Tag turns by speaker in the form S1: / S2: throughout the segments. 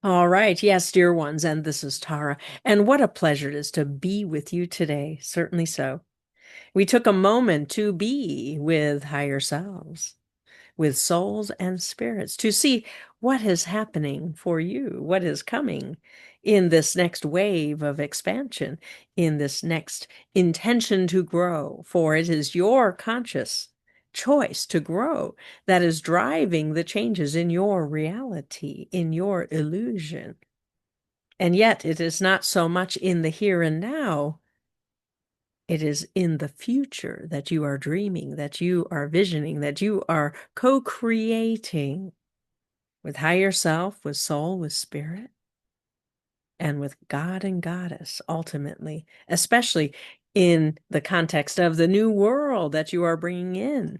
S1: All right. Yes, dear ones. And this is Tara. And what a pleasure it is to be with you today. Certainly so. We took a moment to be with higher selves, with souls and spirits, to see what is happening for you, what is coming in this next wave of expansion, in this next intention to grow. For it is your conscious choice to grow that is driving the changes in your reality, in your illusion. And yet it is not so much in the here and now. It is in the future that you are dreaming, that you are visioning, that you are co-creating with higher self, with soul, with spirit, and with God and Goddess, ultimately, especially in the context of the new world that you are bringing in.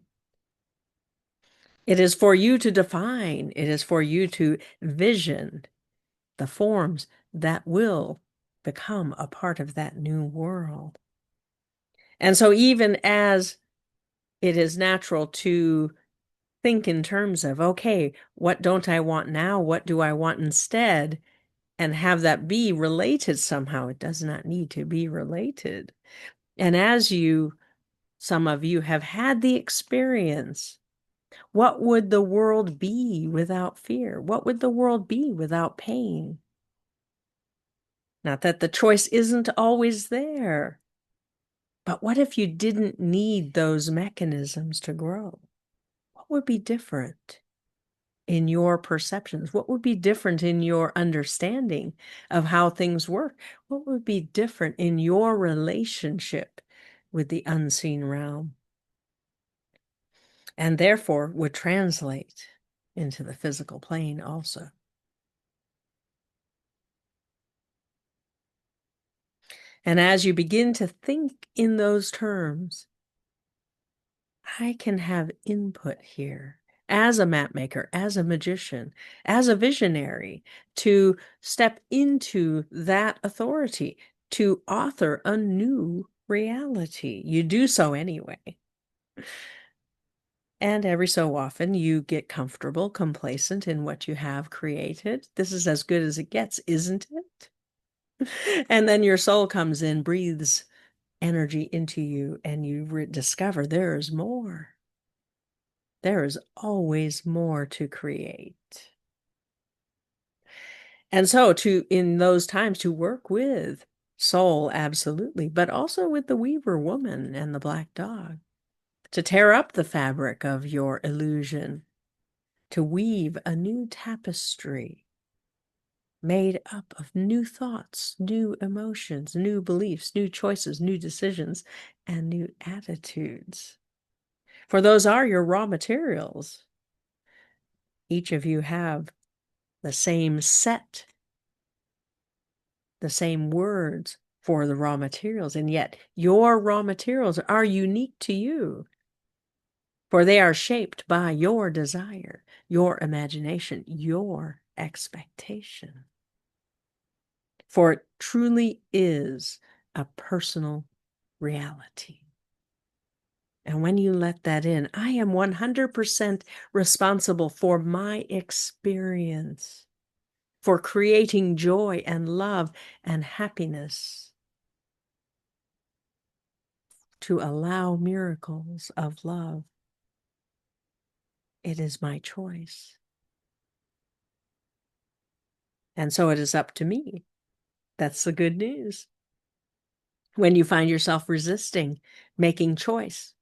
S1: It is for you to define, it is for you to vision the forms that will become a part of that new world. And so even as it is natural to think in terms of, okay, what don't I want now? What do I want instead? And have that be related somehow. It does not need to be related. And as some of you have had the experience, what would the world be without fear? What would the world be without pain? Not that the choice isn't always there, but what if you didn't need those mechanisms to grow? What would be different in your perceptions? What would be different in your understanding of how things work? What would be different in your relationship with the unseen realm? And therefore would translate into the physical plane also. And as you begin to think in those terms, I can have input here as a map maker, as a magician, as a visionary, to step into that authority, to author a new reality. You do so anyway. And every so often you get comfortable, complacent in what you have created. This is as good as it gets, isn't it? And then your soul comes in, breathes energy into you, and you discover there is more. There is always more to create. And so in those times to work with soul, absolutely, but also with the Weaver woman and the black dog, to tear up the fabric of your illusion, to weave a new tapestry made up of new thoughts, new emotions, new beliefs, new choices, new decisions, and new attitudes. For those are your raw materials. Each of you have the same set, the same words for the raw materials, and yet your raw materials are unique to you, for they are shaped by your desire, your imagination, your expectation. For it truly is a personal reality. And when you let that in, I am 100% responsible for my experience, for creating joy and love and happiness, to allow miracles of love. It is my choice. And so it is up to me. That's the good news. When you find yourself resisting making choice,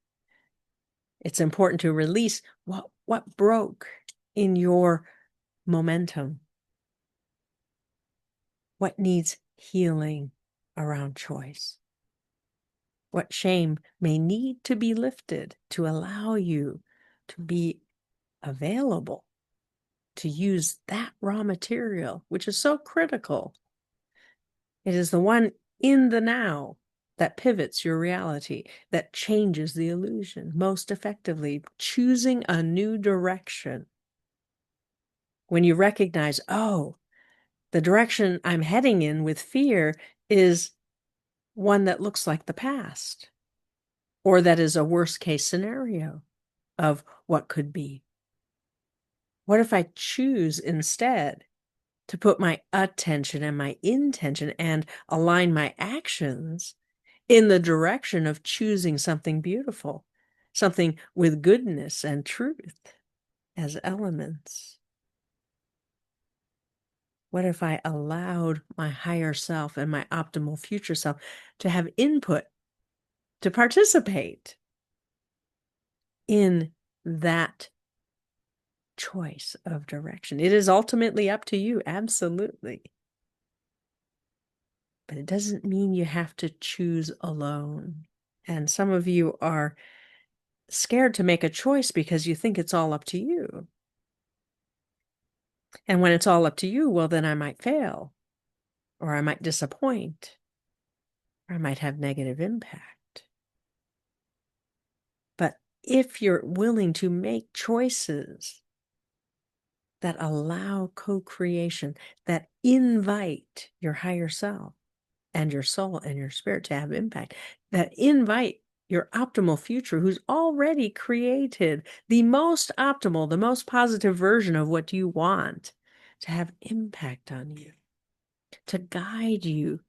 S1: it's important to release what broke in your momentum, what needs healing around choice, what shame may need to be lifted to allow you to be available to use that raw material, which is so critical. It is the one in the now that pivots your reality, that changes the illusion most effectively, choosing a new direction. When you recognize, oh, the direction I'm heading in with fear is one that looks like the past, or that is a worst case scenario of what could be. What if I choose instead to put my attention and my intention and align my actions in the direction of choosing something beautiful, something with goodness and truth as elements? What if I allowed my higher self and my optimal future self to have input, to participate in that choice of direction? It is ultimately up to you, absolutely. But it doesn't mean you have to choose alone. And some of you are scared to make a choice because you think it's all up to you. And when it's all up to you, well, then I might fail, or I might disappoint, or I might have negative impact. But if you're willing to make choices that allow co-creation, that invite your higher self and your soul and your spirit to have impact, that invite your optimal future, who's already created the most optimal, the most positive version of what you want, to have impact on you, to guide you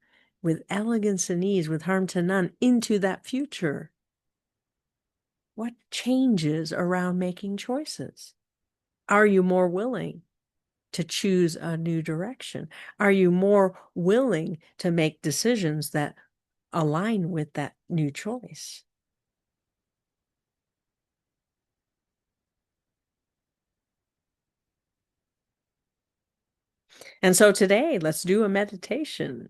S1: with elegance and ease, with harm to none, into that future. What changes around making choices? Are you more willing to choose a new direction? Are you more willing to make decisions that align with that new choice? And so today, let's do a meditation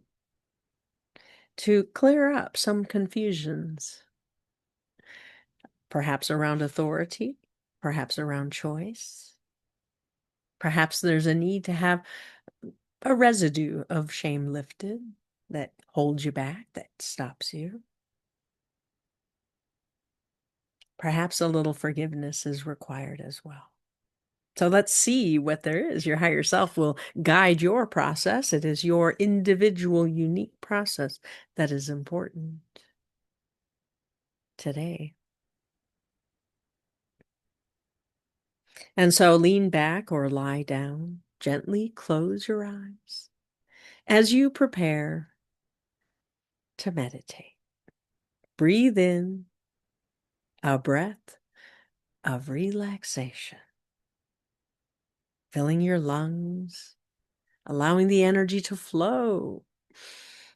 S1: to clear up some confusions, perhaps around authority, perhaps around choice. Perhaps there's a need to have a residue of shame lifted that holds you back, that stops you. Perhaps a little forgiveness is required as well. So let's see what there is. Your higher self will guide your process. It is your individual, unique process that is important today. And so lean back or lie down. Gently close your eyes as you prepare to meditate. Breathe in a breath of relaxation, filling your lungs, allowing the energy to flow.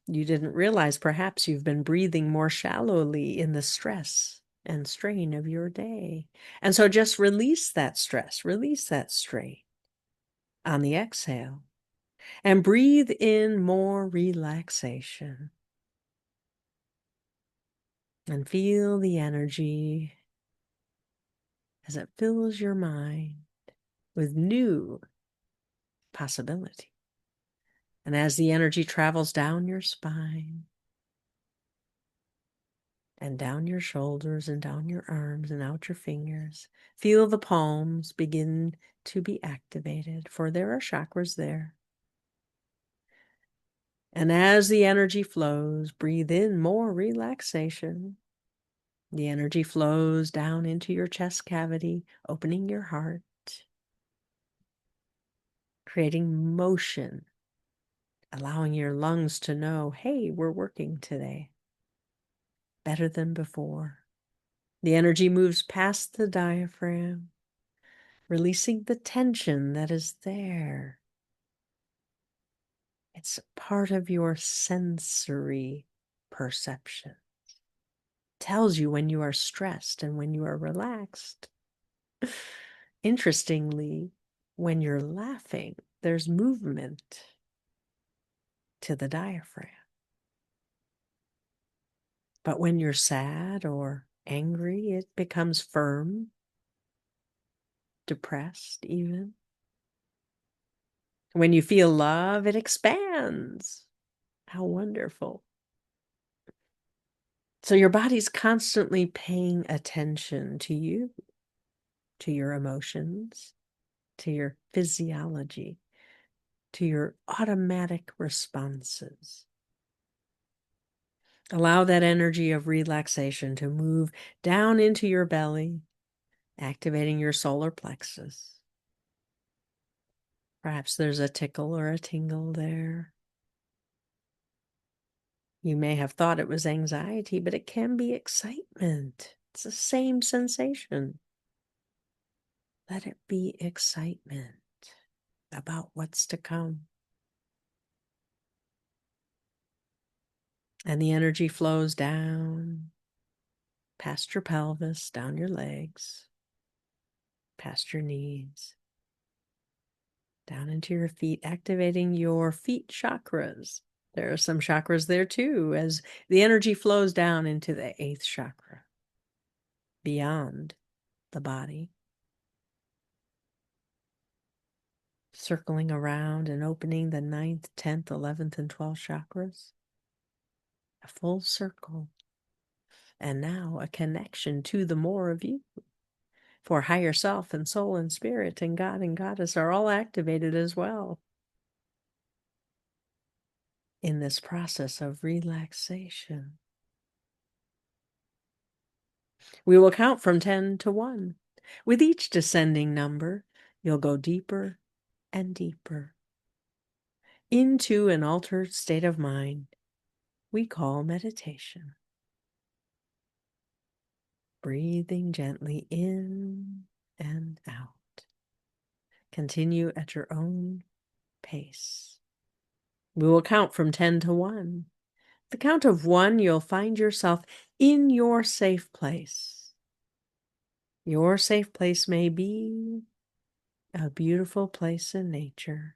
S1: You didn't realize perhaps you've been breathing more shallowly in the stress and strain of your day. And so just release that stress, release that strain on the exhale, and breathe in more relaxation. And feel the energy as it fills your mind with new possibility. And as the energy travels down your spine and down your shoulders and down your arms and out your fingers, feel the palms begin to be activated, for there are chakras there. And as the energy flows, breathe in more relaxation. The energy flows down into your chest cavity, opening your heart, creating motion, allowing your lungs to know, hey, we're working today better than before. The energy moves past the diaphragm, releasing the tension that is there. It's part of your sensory perception. Tells you when you are stressed and when you are relaxed. Interestingly, when you're laughing, there's movement to the diaphragm. But when you're sad or angry, it becomes firm, depressed even. When you feel love, it expands. How wonderful. So your body's constantly paying attention to you, to your emotions, to your physiology, to your automatic responses. Allow that energy of relaxation to move down into your belly, activating your solar plexus. Perhaps there's a tickle or a tingle there. You may have thought it was anxiety, but it can be excitement. It's the same sensation. Let it be excitement about what's to come. And the energy flows down, past your pelvis, down your legs, past your knees, down into your feet, activating your feet chakras. There are some chakras there too, as the energy flows down into the 8th chakra, beyond the body, circling around and opening the 9th, 10th, 11th, and 12th chakras. A full circle. And now a connection to the more of you. For higher self and soul and spirit and God and goddess are all activated as well in this process of relaxation. We will count from 10 to 1. With each descending number, you'll go deeper and deeper into an altered state of mind we call meditation. Breathing gently in and out. Continue at your own pace. We will count from 10 to 1. The count of 1, you'll find yourself in your safe place. Your safe place may be a beautiful place in nature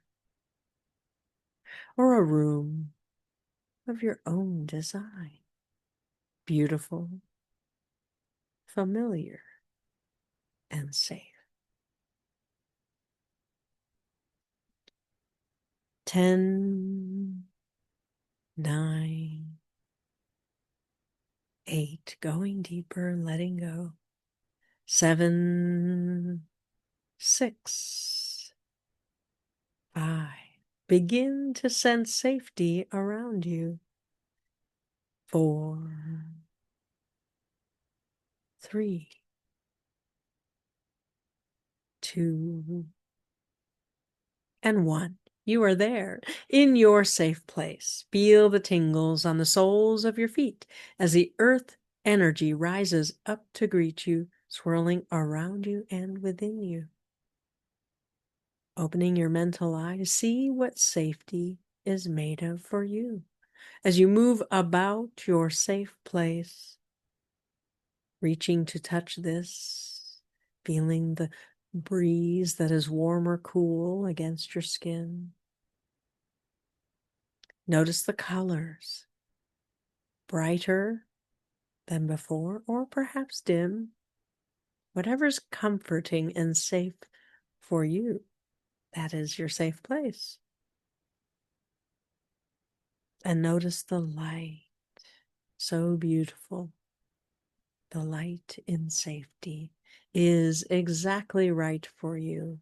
S1: or a room of your own design. Beautiful, familiar, and safe. 10, 9, 8, going deeper, letting go. 7, 6, 5. Begin to sense safety around you. 4, 3, 2, and 1. You are there in your safe place. Feel the tingles on the soles of your feet as the earth energy rises up to greet you, swirling around you and within you. Opening your mental eyes, see what safety is made of for you. As you move about your safe place, reaching to touch this, feeling the breeze that is warm or cool against your skin. Notice the colors, brighter than before, or perhaps dim, whatever's comforting and safe for you. That is your safe place. And notice the light, so beautiful. The light in safety is exactly right for you.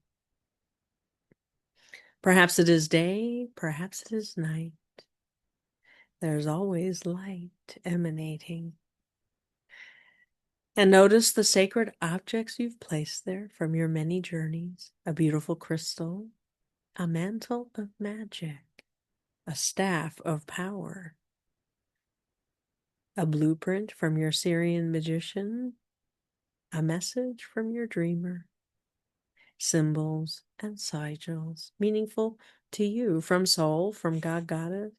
S1: Perhaps it is day, perhaps it is night. There's always light emanating. And notice the sacred objects you've placed there from your many journeys. A beautiful crystal, a mantle of magic, a staff of power, a blueprint from your Syrian magician, a message from your dreamer, symbols and sigils meaningful to you from soul, from God, Goddess.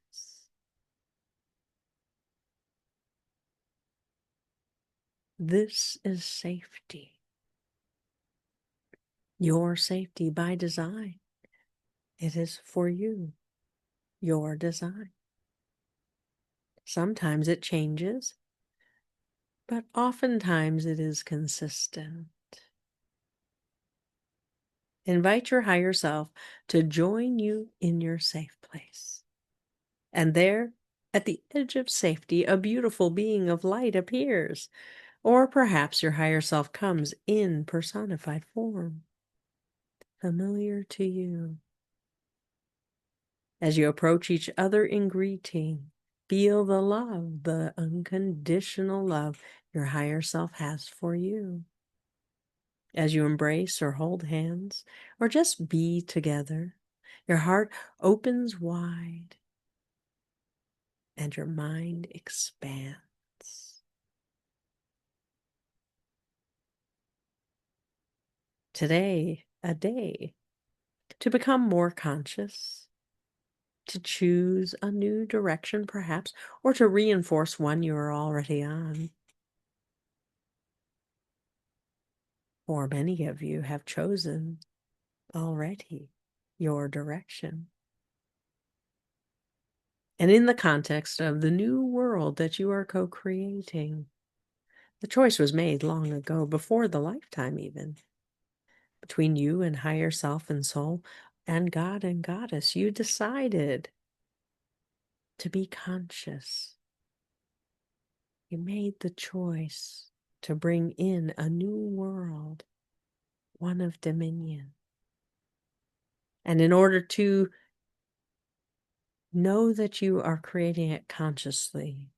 S1: This is safety. Your safety by design. It is for you, your design. Sometimes it changes, but oftentimes it is consistent. Invite your higher self to join you in your safe place. And there, at the edge of safety, a beautiful being of light appears. Or perhaps your higher self comes in personified form, familiar to you. As you approach each other in greeting, feel the love, the unconditional love your higher self has for you. As you embrace or hold hands, or just be together, Your heart opens wide and your mind expands. Today, a day to become more conscious, to choose a new direction perhaps, or to reinforce one you are already on. For many of you have chosen already your direction. And in the context of the new world that you are co-creating, the choice was made long ago, before the lifetime even. Between you and higher self and soul, and God and Goddess, you decided to be conscious. You made the choice to bring in a new world, one of dominion. And in order to know that you are creating it consciously,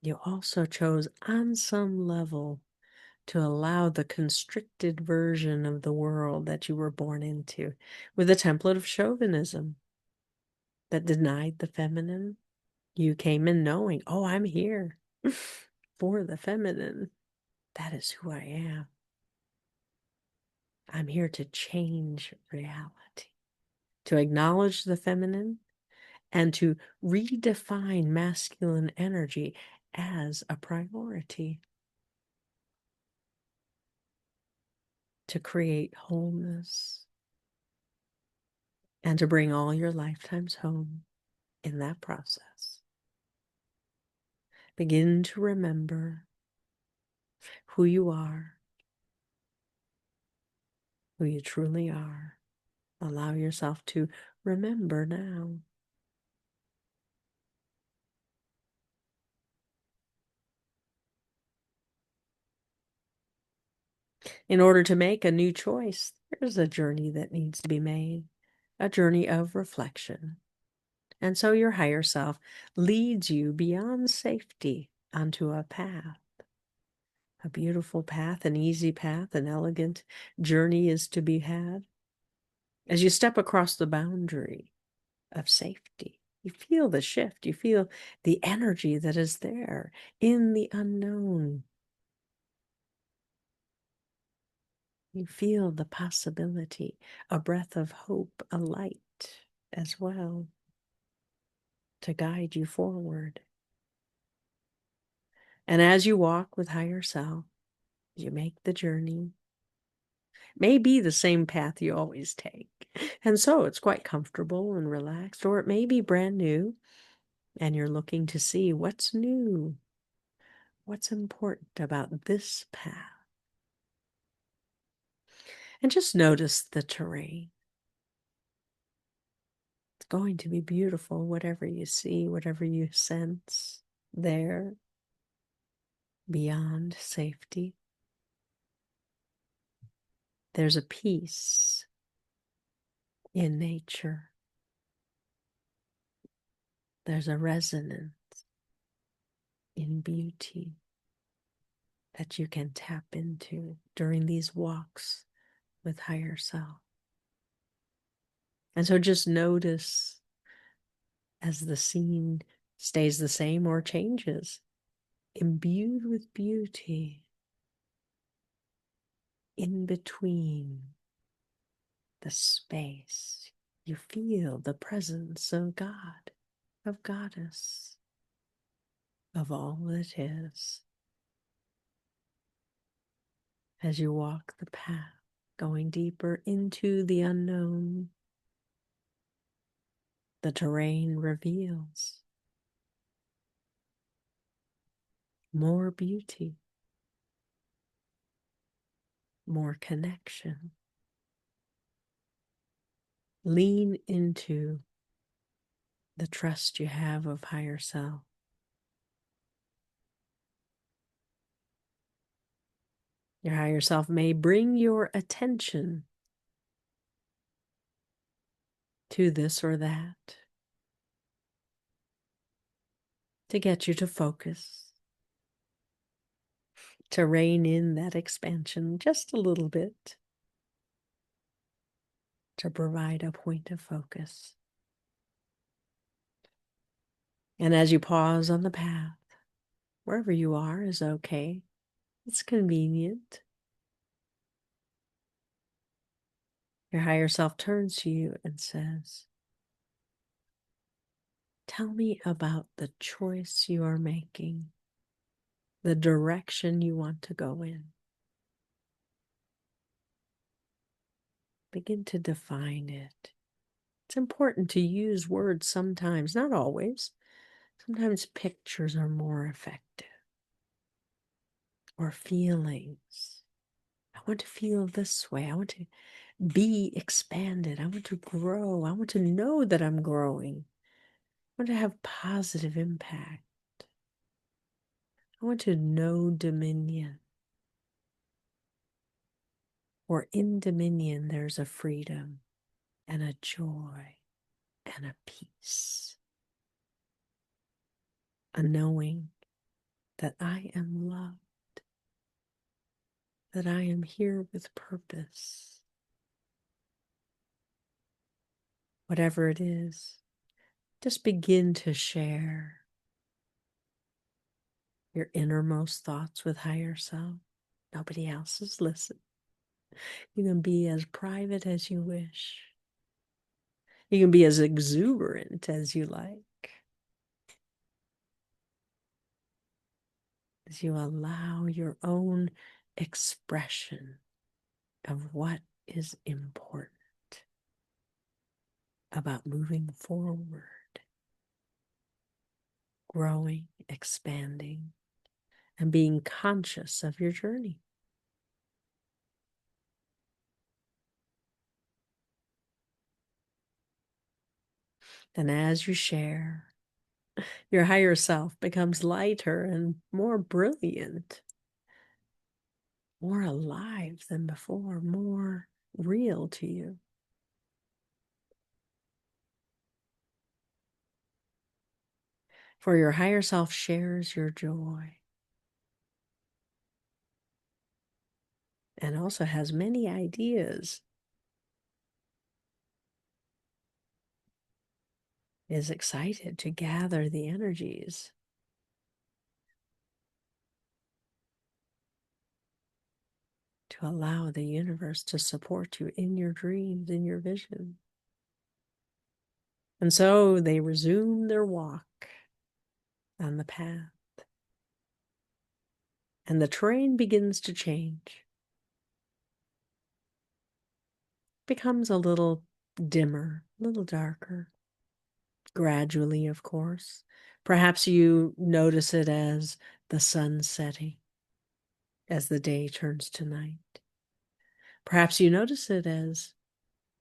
S1: you also chose on some level to allow the constricted version of the world that you were born into, with a template of chauvinism that denied the feminine. You came in knowing, oh, I'm here for the feminine. That is who I am. I'm here to change reality, to acknowledge the feminine, and to redefine masculine energy as a priority, to create wholeness, and to bring all your lifetimes home in that process. Begin to remember who you are, who you truly are. Allow yourself to remember now. In order to make a new choice, there's a journey that needs to be made, a journey of reflection. And so your higher self leads you beyond safety onto a path, a beautiful path, an easy path, an elegant journey is to be had. As you step across the boundary of safety, you feel the shift, you feel the energy that is there in the unknown. You feel the possibility, a breath of hope, a light as well, to guide you forward. And as you walk with higher self, you make the journey. May be the same path you always take. And so it's quite comfortable and relaxed, or it may be brand new, and you're looking to see what's new, what's important about this path. And just notice the terrain. It's going to be beautiful, whatever you see, whatever you sense there, beyond safety. There's a peace in nature. There's a resonance in beauty that you can tap into during these walks with higher self. And so just notice as the scene stays the same or changes, imbued with beauty in between the space. You feel the presence of God, of Goddess, of all that is. As you walk the path, going deeper into the unknown, the terrain reveals more beauty, more connection. Lean into the trust you have of higher self. Your higher self may bring your attention to this or that to get you to focus, to rein in that expansion just a little bit. to provide a point of focus. And as you pause on the path, wherever you are is okay. It's convenient. Your higher self turns to you and says, tell me about the choice you are making, the direction you want to go in. Begin to define it. It's important to use words sometimes, not always. Sometimes pictures are more effective. Or feelings. I want to feel this way. I want to be expanded. I want to grow. I want to know that I'm growing. I want to have positive impact. I want to know dominion. For in dominion, there's a freedom and a joy and a peace. A knowing that I am loved, that I am here with purpose. Whatever it is, just begin to share your innermost thoughts with higher self. Nobody else is listening. You can be as private as you wish. You can be as exuberant as you like. As you allow your own expression of what is important about moving forward, growing, expanding, and being conscious of your journey. And as you share, your higher self becomes lighter and more brilliant, more alive than before, more real to you. For your higher self shares your joy and also has many ideas, is excited to gather the energies to allow the universe to support you in your dreams, in your vision. And so they resume their walk on the path. And the terrain begins to change. Becomes a little dimmer, a little darker. Gradually, of course. Perhaps you notice it as the sun setting, as the day turns to night. Perhaps you notice it as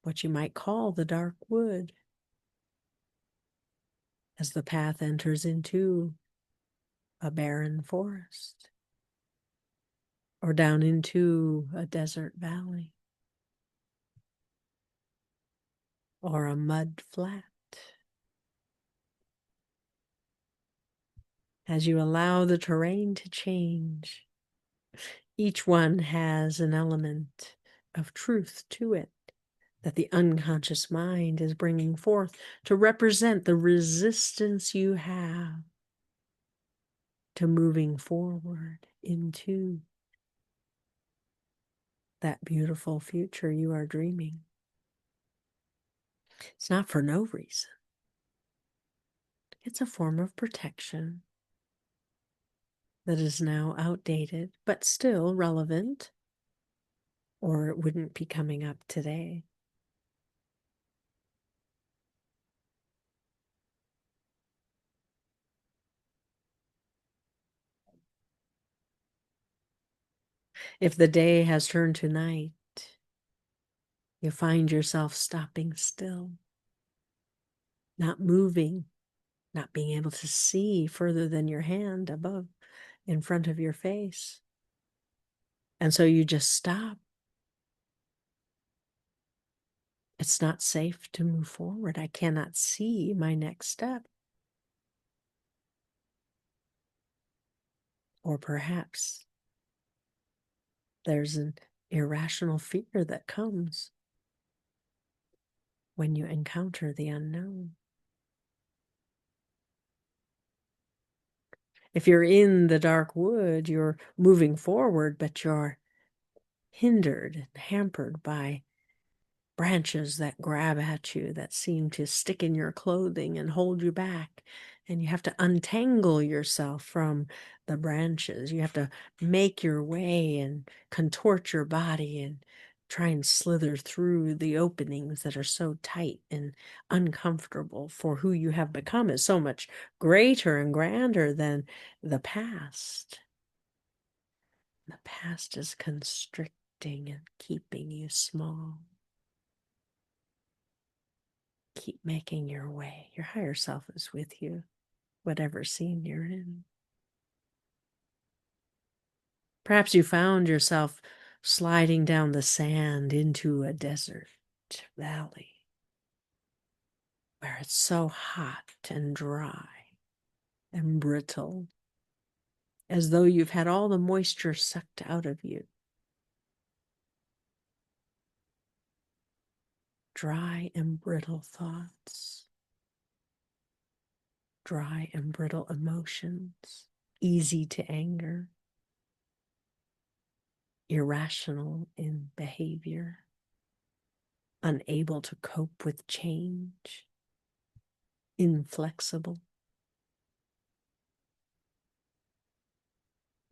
S1: what you might call the dark wood, as the path enters into a barren forest or down into a desert valley or a mud flat. As you allow the terrain to change, each one has an element of truth to it that the unconscious mind is bringing forth to represent the resistance you have to moving forward into that beautiful future you are dreaming. It's not for no reason. It's a form of protection that is now outdated, but still relevant, or it wouldn't be coming up today. If the day has turned to night, you find yourself stopping still, not moving, not being able to see further than your hand above in front of your face. And so you just stop. It's not safe to move forward. I cannot see my next step. Or perhaps there's an irrational fear that comes when you encounter the unknown. If you're in the dark wood, you're moving forward, but you're hindered and hampered by branches that grab at you, that seem to stick in your clothing and hold you back. And you have to untangle yourself from the branches. You have to make your way and contort your body and try and slither through the openings that are so tight and uncomfortable, for who you have become is so much greater and grander than the past. The past is constricting and keeping you small. Keep making your way. Your higher self is with you, whatever scene you're in. Perhaps you found yourself sliding down the sand into a desert valley where it's so hot and dry and brittle, as though you've had all the moisture sucked out of you. Dry and brittle thoughts, dry and brittle emotions, easy to anger, irrational in behavior, unable to cope with change, inflexible.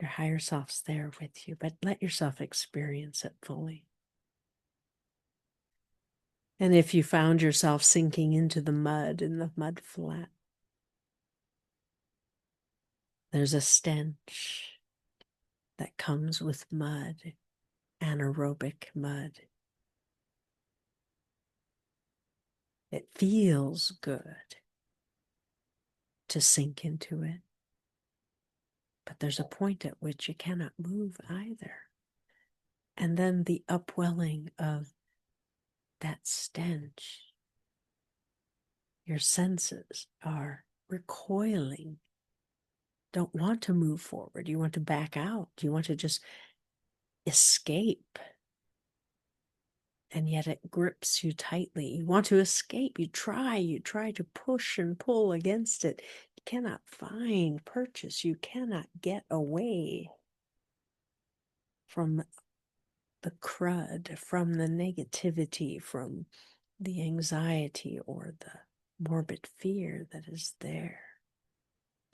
S1: Your higher self's there with you, but let yourself experience it fully. And if you found yourself sinking into the mud in the mud flat, there's a stench that comes with mud, anaerobic mud. It feels good to sink into it, but there's a point at which you cannot move either. And then the upwelling of that stench, your senses are recoiling, don't want to move forward. You want to back out. You want to just escape. And yet it grips you tightly. You want to escape. You try to push and pull against it. You cannot find purchase. You cannot get away from the crud, from the negativity, from the anxiety or the morbid fear that is there,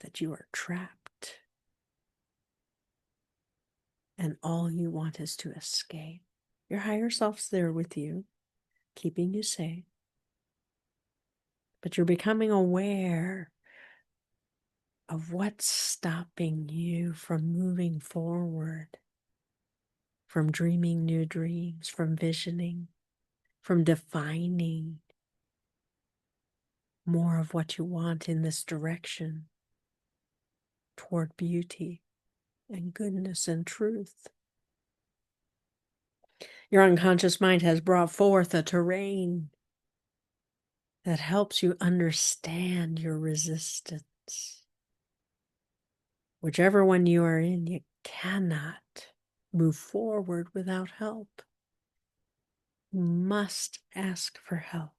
S1: that you are trapped. And all you want is to escape. Your higher self's there with you, keeping you safe. But you're becoming aware of what's stopping you from moving forward, from dreaming new dreams, from visioning, from defining more of what you want in this direction toward beauty and goodness and truth. Your unconscious mind has brought forth a terrain that helps you understand your resistance. Whichever one you are in, you cannot move forward without help. You must ask for help.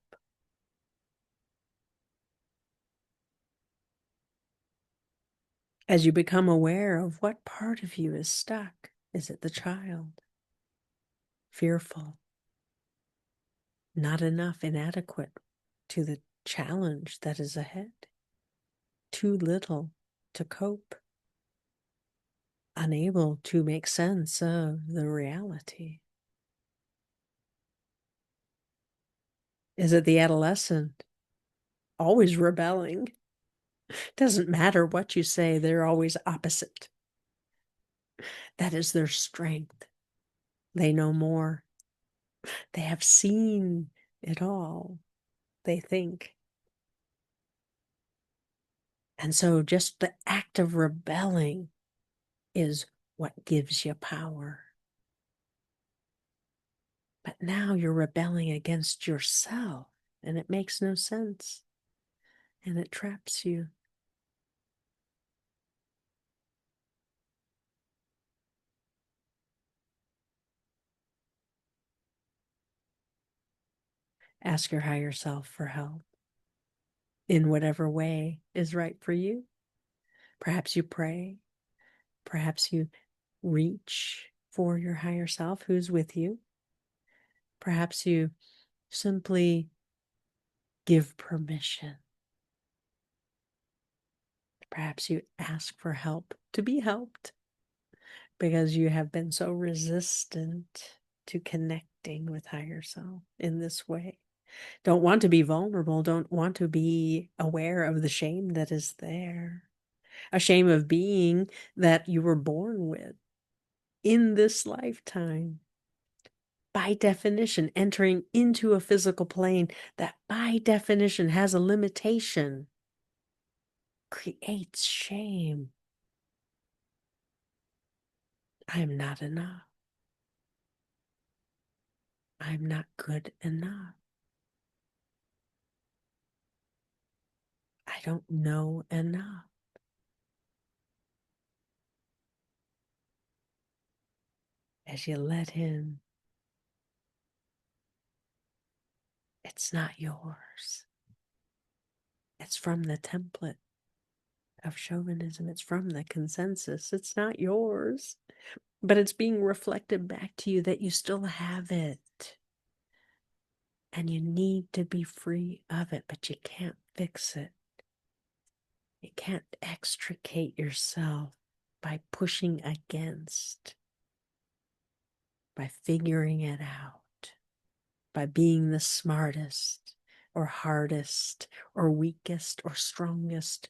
S1: As you become aware of what part of you is stuck, is it the child? Fearful, not enough, inadequate to the challenge that is ahead, too little to cope, unable to make sense of the reality? Is it the adolescent, always rebelling? Doesn't matter what you say, they're always opposite. That is their strength. They know more. They have seen it all, they think. And so just the act of rebelling is what gives you power. But now you're rebelling against yourself, and it makes no sense, and it traps you. Ask your higher self for help in whatever way is right for you. Perhaps you pray. Perhaps you reach for your higher self who's with you. Perhaps you simply give permission. Perhaps you ask for help to be helped because you have been so resistant to connecting with higher self in this way. Don't want to be vulnerable, don't want to be aware of the shame that is there, a shame of being that you were born with in this lifetime. By definition, entering into a physical plane that by definition has a limitation creates shame. I'm not enough. I'm not good enough. I don't know enough. As you let in, it's not yours. It's from the template of chauvinism. It's from the consensus. It's not yours, but it's being reflected back to you that you still have it. And you need to be free of it, but you can't fix it. You can't extricate yourself by pushing against, by figuring it out, by being the smartest or hardest or weakest or strongest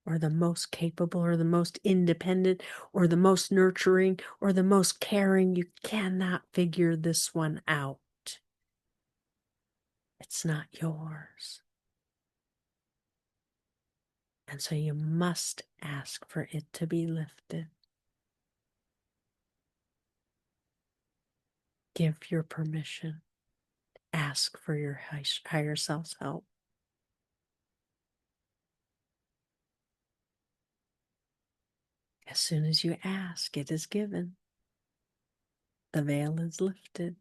S1: or the most capable or the most independent or the most nurturing or the most caring. You cannot figure this one out. It's not yours. And so you must ask for it to be lifted. Give your permission. Ask for your higher self's help. As soon as you ask, it is given. The veil is lifted.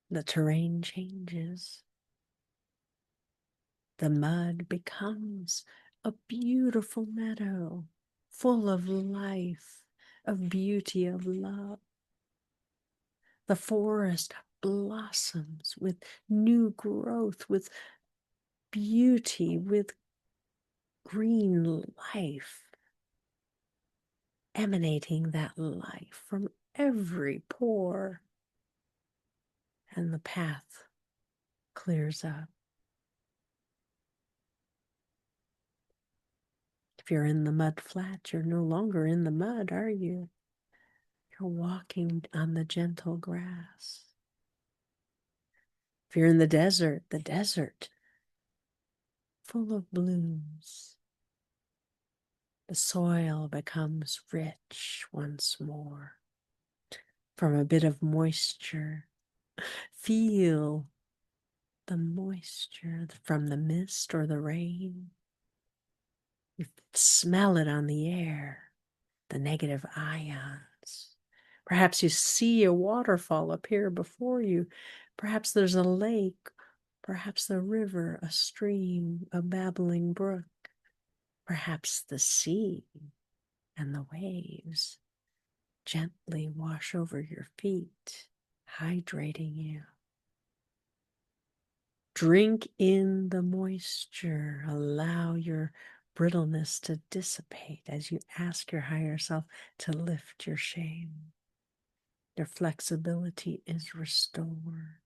S1: The terrain changes. The mud becomes a beautiful meadow, full of life, of beauty, of love. The forest blossoms with new growth, with beauty, with green life, emanating that life from every pore, and the path clears up. If you're in the mud flat, you're no longer in the mud, are you? You're walking on the gentle grass. If you're in the desert full of blooms, the soil becomes rich once more. From a bit of moisture, feel the moisture from the mist or the rain. You smell it on the air, the negative ions. Perhaps you see a waterfall appear before you. Perhaps there's a lake, perhaps the river, a stream, a babbling brook. Perhaps the sea and the waves gently wash over your feet, hydrating you. Drink in the moisture. Allow your brittleness to dissipate as you ask your higher self to lift your shame. Your flexibility is restored.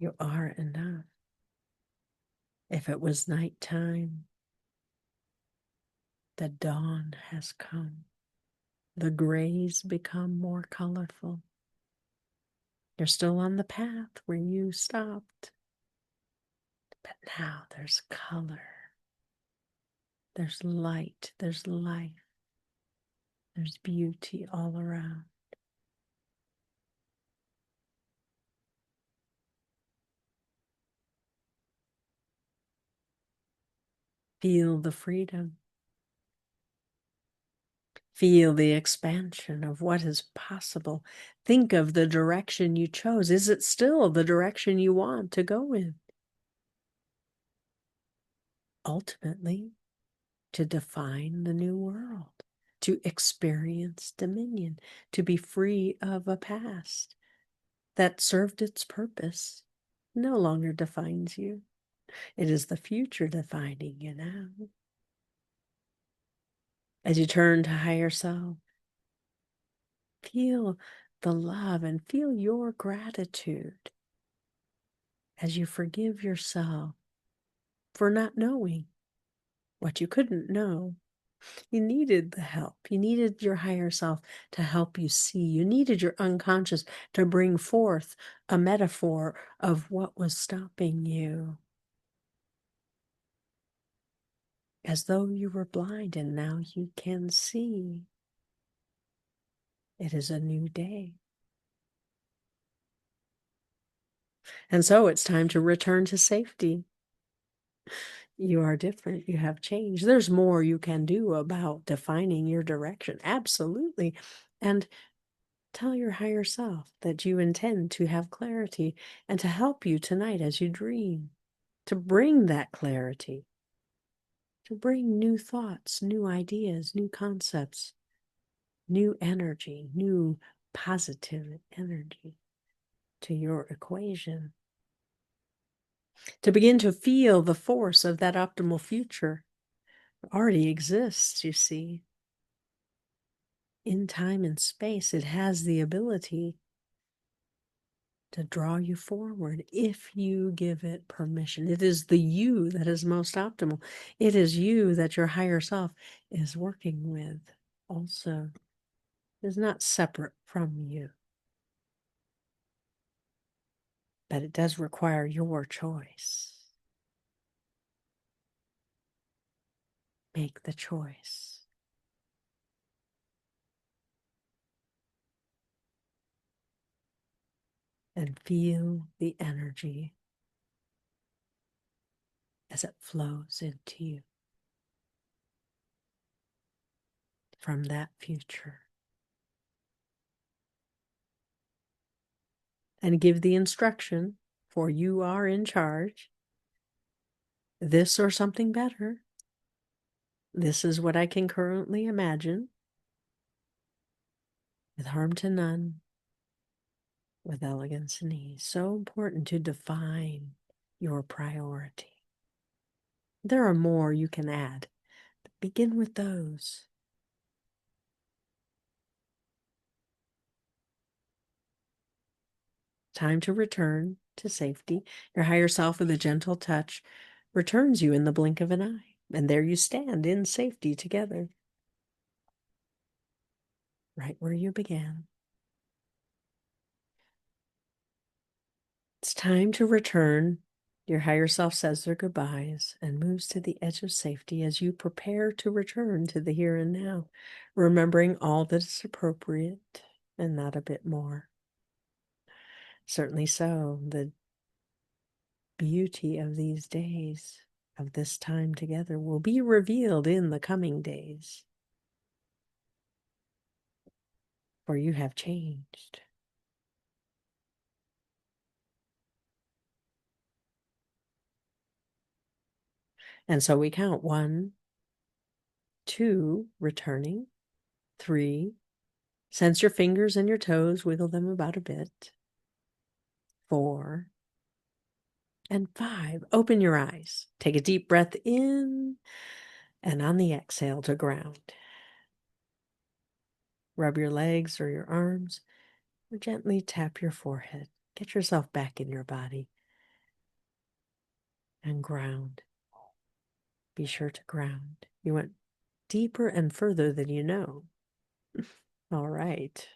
S1: You are enough. If it was nighttime, the dawn has come. The grays become more colorful. You're still on the path where you stopped. But now there's color. There's light. There's life. There's beauty all around. Feel the freedom. Feel the expansion of what is possible. Think of the direction you chose. Is it still the direction you want to go in? Ultimately, to define the new world, to experience dominion, to be free of a past that served its purpose, no longer defines you. It is the future defining you now. As you turn to higher self, feel the love and feel your gratitude as you forgive yourself for not knowing what you couldn't know. You needed the help. You needed your higher self to help you see. You needed your unconscious to bring forth a metaphor of what was stopping you. As though you were blind and now you can see. It is a new day. And so it's time to return to safety. You are different. You have changed. There's more you can do about defining your direction. Absolutely. And tell your higher self that you intend to have clarity and to help you tonight as you dream, to bring that clarity, to bring new thoughts, new ideas, new concepts, new energy, new positive energy to your equation, to begin to feel the force of that optimal future. It already exists, you see. In time and space, it has the ability to draw you forward if you give it permission. It is the you that is most optimal. It is you that your higher self is working with also. It is not separate from you. But it does require your choice. Make the choice. And feel the energy as it flows into you from that future. And give the instruction, for you are in charge. This or something better. This is what I can currently imagine, with harm to none, with elegance and ease. So important to define your priority. There are more you can add, but begin with those. Time to return to safety. Your higher self, with a gentle touch, returns you in the blink of an eye. And there you stand in safety together, right where you began. It's time to return. Your higher self says their goodbyes and moves to the edge of safety as you prepare to return to the here and now, remembering all that is appropriate and not a bit more. Certainly so. The beauty of these days, of this time together, will be revealed in the coming days. For you have changed. And so we count 1, 2, returning, 3, sense your fingers and your toes, wiggle them about a bit, 4, and 5. Open your eyes. Take a deep breath in, and on the exhale to ground. Rub your legs or your arms, or gently tap your forehead. Get yourself back in your body and ground. Be sure to ground. You went deeper and further than you know. All right.